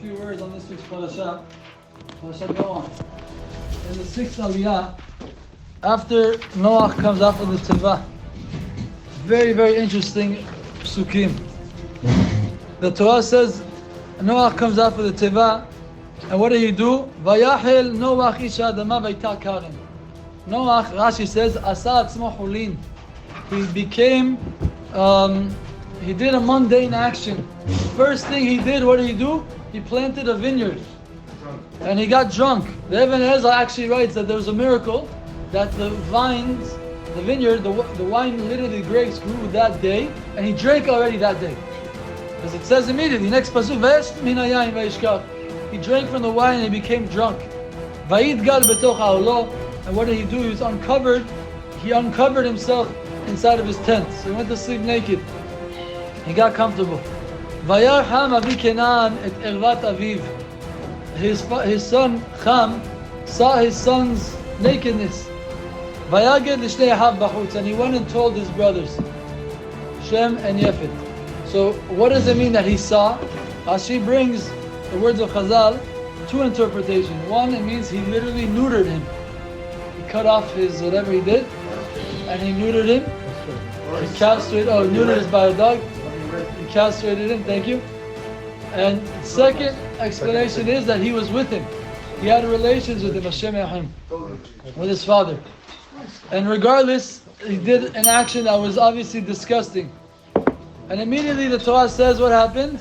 few words on this week's Parasha, Parashat Noah. In the sixth Aliyah, after Noah comes out of the Teva, very, very interesting psukim. The Torah says Noah comes out of the Teva, and what did he do? Vayachel Noach ish ha'adama vayta karem. Noach, Rashi says, asa atzmo hulin. He became, he did a mundane action. First thing he did, what did he do? He planted a vineyard. And he got drunk. The Ibn Ezra actually writes that there was a miracle that the vines, the vineyard, the wine, literally grapes grew that day, and he drank already that day. As it says immediately, next pasuk, Vayesh min hayayin vayishkach. He drank from the wine and he became drunk. Vayidgal betoch ha'olo. And what did he do? He was uncovered. He uncovered himself inside of his tent. So he went to sleep naked. He got comfortable. Vayarham avi Kenan et ervat aviv. His son Ham saw his son's nakedness. Vayaged lishnei ahav bachutz. And he went and told his brothers, Shem and Yefet. So what does it mean that he saw? Rashi brings the words of Chazal, two interpretations. One, it means he literally neutered him. He cut off his whatever he did, and he neutered him. He castrated, neutered is by a dog. He castrated him, thank you. And second explanation is that he was with him. He had relations with him, Hashem Yahim, with his father. And regardless, he did an action that was obviously disgusting. And immediately the Torah says what happened.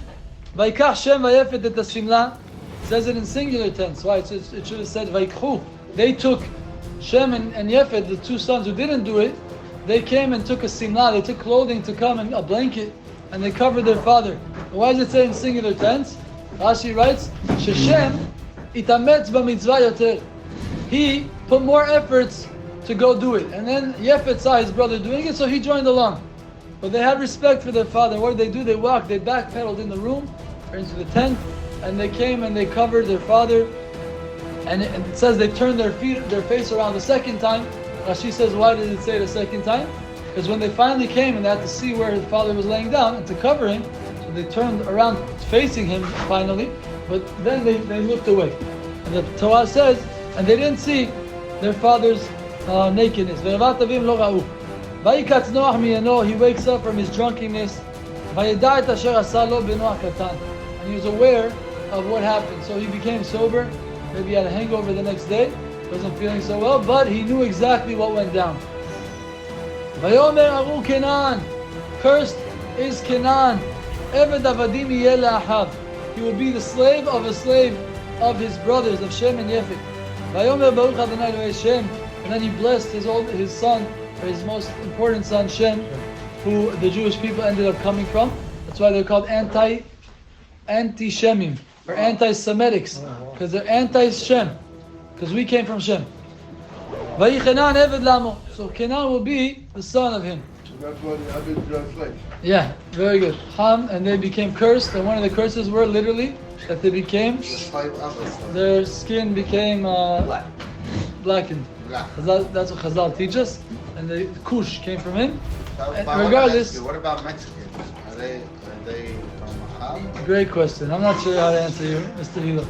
Vaikach Shem vayefet et hashimla. It says it in singular tense. Why? It should have said Vaikchu. They took Shem and Yefet, the two sons who didn't do it. They came and took a simla. They took clothing to come and a blanket, and they covered their father. Why does it say in singular tense? Rashi writes, Sheshem itametz b'mitzvah yoter. He put more efforts to go do it, and then Yefet saw his brother doing it, so he joined along. But they had respect for their father. What did they do? They walked, they backpedaled in the room, or into the tent, and they came and they covered their father. And it says they turned their face around the second time. Rashi says, why did it say the second time? Because when they finally came and they had to see where his father was laying down and to cover him, so they turned around facing him finally, but then they looked away. And the Torah says, and they didn't see their father's nakedness. Vayikatz Noach miyano, he wakes up from his drunkenness. Vayeda et asher asa lo b'Noach katan. And he was aware of what happened. So he became sober. Maybe he had a hangover the next day. Wasn't feeling so well, but he knew exactly what went down. Vayomer aru Kenan. Cursed is Kenan. Eved avadim yeh le'ahav. He will be the slave of his brothers, of Shem and Yefet. Vayomer baruch Adonai Elohei Shem. And then he blessed his son, or his most important son, Shem, who the Jewish people ended up coming from. That's why they're called anti-Shemim, or anti-Semitics, because they're anti-Shem, because we came from Shem. So Kenan will be the son of him. That's what the other translation. Yeah, very good. Ham, and they became cursed, and one of the curses were literally that they became, their skin became blackened. That's what Chazal teach us, and the Kush came from him. And regardless, what about Mexicans? Are they from Ham? Great question. I'm not sure how to answer you, Mr. Hilo.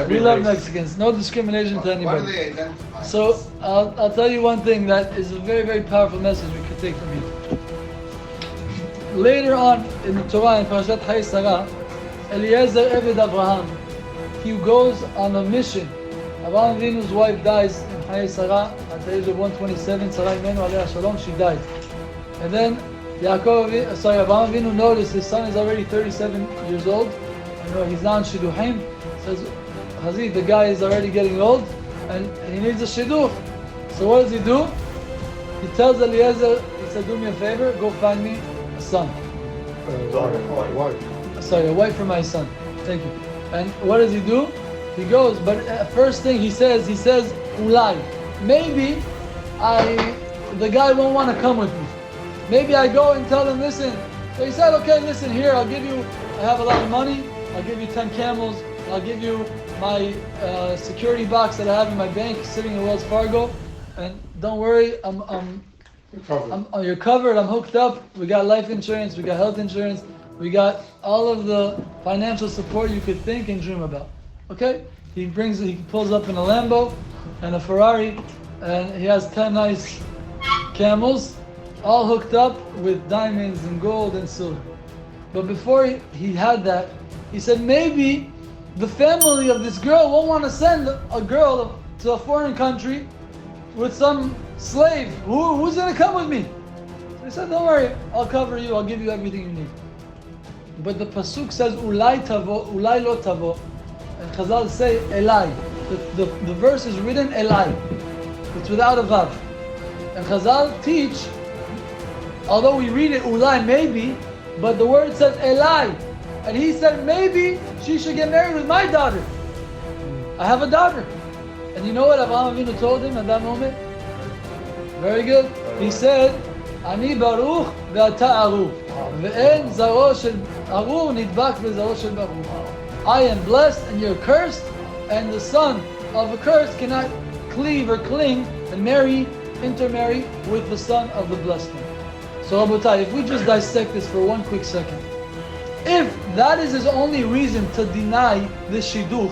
We love Mexicans. No discrimination to anybody. What do they identify? So I'll tell you one thing that is a very, very powerful message we could take from here. Later on in the Torah, in Parashat Sarah, Eliezer Eved Abraham, he goes on a mission. Abraham Avinu's wife dies in Sarah at the age of 127. Sarah Imenu Alei Shalom, she died. And then Abraham Avinu noticed his son is already 37 years old. He's now in Shidduchim. Says, Hazi, the guy is already getting old and he needs a Shidduch. So what does he do? He tells Eliezer, he said, do me a favor, go find me a son. A wife for my son. Thank you. And what does he do? He goes, but first thing he says, Ulai, maybe the guy won't want to come with me. Maybe I go and tell him, listen. So he said, okay, listen, here, I have a lot of money, I'll give you 10 camels, I'll give you my security box that I have in my bank sitting in Wells Fargo, and don't worry, you're covered, I'm hooked up, we got life insurance, we got health insurance, We got all of the financial support you could think and dream about. Okay? He pulls up in a Lambo and a Ferrari, and he has 10 nice camels, all hooked up with diamonds and gold and silver. But before he had that, he said maybe the family of this girl won't want to send a girl to a foreign country with some slave. Who's going to come with me? So he said, don't worry, I'll cover you, I'll give you everything you need. But the pasuk says, ulai tavo, ulai lo tavo. And Chazal say, elai. The verse is written elai. It's without a vav. And Chazal teach, although we read it ulai, maybe, but the word says elai. And he said, maybe she should get married with my daughter. I have a daughter. And you know what Avraham Avinu told him at that moment? Very good. He said, אני ברוך ואתה ארור. ואין זרעו של ארור נדבק בזרעו של ברוך. I am blessed and you're cursed, and the son of a curse cannot cleave or cling and intermarry with the son of the blessed one. So Rabotai, if we just dissect this for one quick second, if that is his only reason to deny this shidduch,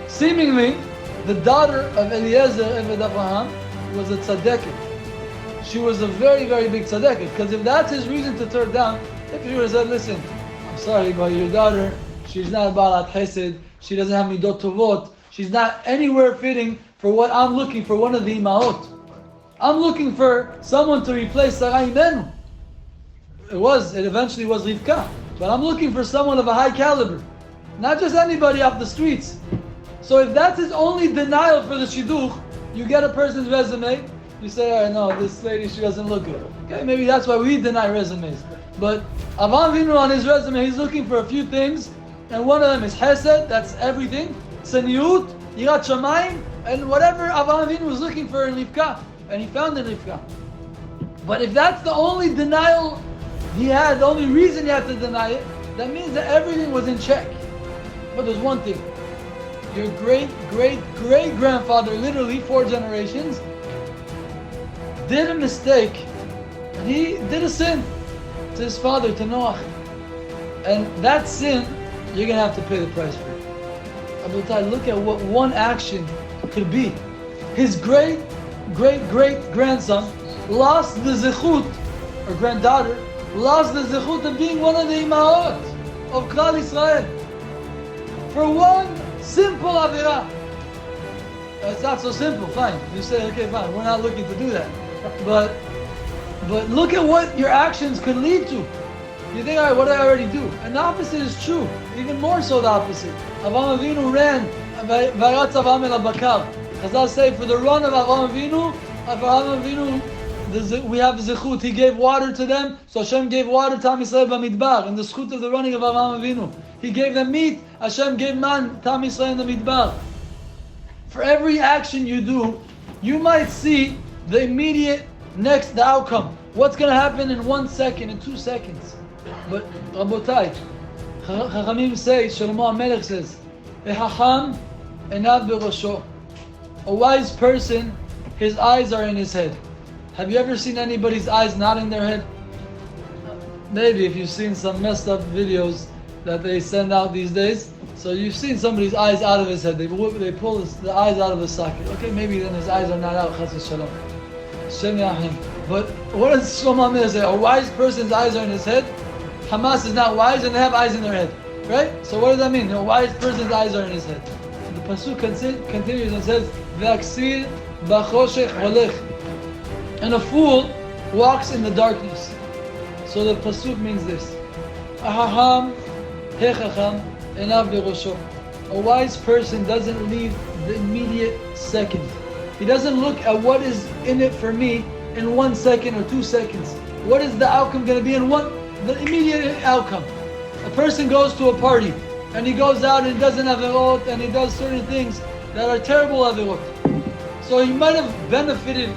seemingly the daughter of Eliezer Eved Avraham was a tzaddiket. She was a very, very big tzaddiket. Because if that's his reason to turn down, if he would have said, listen, I'm sorry, but your daughter, she's not Baalat Chesed, she doesn't have midot tovot, she's not anywhere fitting for what I'm looking for, one of the imaot. I'm looking for someone to replace Sarai Imenu. It eventually was Rivka. But I'm looking for someone of a high caliber. Not just anybody off the streets. So if that's his only denial for the shidduch, you get a person's resume, you say, oh no, this lady, she doesn't look good. Okay, maybe that's why we deny resumes. But Avraham Avinu on his resume, he's looking for a few things, and one of them is Hesed, that's everything, Tzeniut, Yirat Shamayim, and whatever Avraham Avinu was looking for in Rivka, and he found in Rivka. But if that's the only denial he had, the only reason he had to deny it, that means that everything was in check. But there's one thing. Your great-great-great-grandfather, literally 4 generations, did a mistake, and he did a sin to his father, to Noah. And that sin, you're going to have to pay the price for it. Abutai, look at what one action could be. His great-great-great-grandson lost the zechut, or granddaughter, lost the zechut of being one of the imaot of Klal Israel. For one simple avira. It's not so simple, fine. You say, okay, fine, we're not looking to do that. But look at what your actions could lead to. You think, all right, what did I already do? And the opposite is true. Even more so the opposite. Avraham Avinu ran, Vayatz Avraham el Bakar. Chazal say, for the run of Avraham Avinu, we have zechut. He gave water to them, so Hashem gave water to Am Yisrael b'midbar. And the zechut of the running of Avraham Avinu. He gave them meat, Hashem gave man to Am Yisrael in the midbar. For every action you do, you might see the immediate the outcome. What's going to happen in 1 second, in 2 seconds. But Rabotai, Chachamim say, Shlomo HaMelech says, Hacham einav berosho. A wise person, his eyes are in his head. Have you ever seen anybody's eyes not in their head? Maybe if you've seen some messed up videos that they send out these days. So you've seen somebody's eyes out of his head. They pull the eyes out of the socket. Okay, maybe then his eyes are not out. Chas v'shalom. Shem Yahim. But what does Shlomo HaMelech say? A wise person's eyes are in his head. Hamas is not wise and they have eyes in their head. Right? So what does that mean? A wise person's eyes are in his head. The pasuk continues and says, V'aksir b'choshech holech. And a fool walks in the darkness. So the pasuk means this. Ahaham hechacham enav berosho. A wise person doesn't leave the immediate second. He doesn't look at what is in it for me in 1 second or 2 seconds. What is the outcome going to be in the immediate outcome? A person goes to a party and he goes out and doesn't have averot and he does certain things that are terrible averot. So he might have benefited,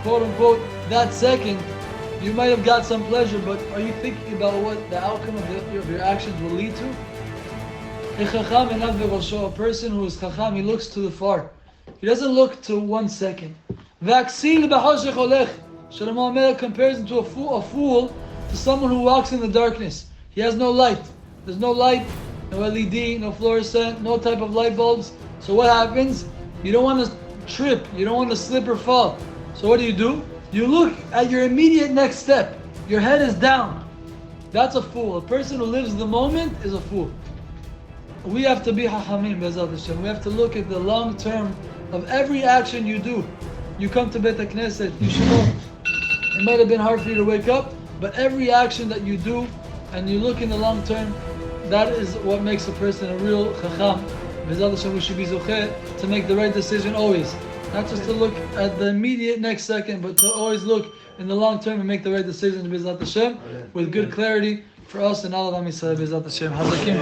quote unquote, that second. You might have got some pleasure, but are you thinking about what the outcome of your actions will lead to? A person who is chacham, he looks to the far. He doesn't look to 1 second. Shlomo HaMelech compares him to a fool, to someone who walks in the darkness. He has no light. There's no light, no LED, no fluorescent, no type of light bulbs. So what happens? You don't want to trip. You don't want to slip or fall. So what do? You look at your immediate next step. Your head is down. That's a fool. A person who lives the moment is a fool. We have to be hachamim, Be'ezrat Hashem. We have to look at the long term of every action you do. You come to Beit HaKnesset, you should know it might have been hard for you to wake up, but every action that you do and you look in the long term, that is what makes a person a real chacham. Be'ezrat Hashem, we should be zocheh to make the right decision always. Not just to look at the immediate next second, but to always look in the long term and make the right decisions, Be'ezrat Hashem, with good clarity for us and all of Am Yisrael, Be'ezrat Hashem. Hazakim.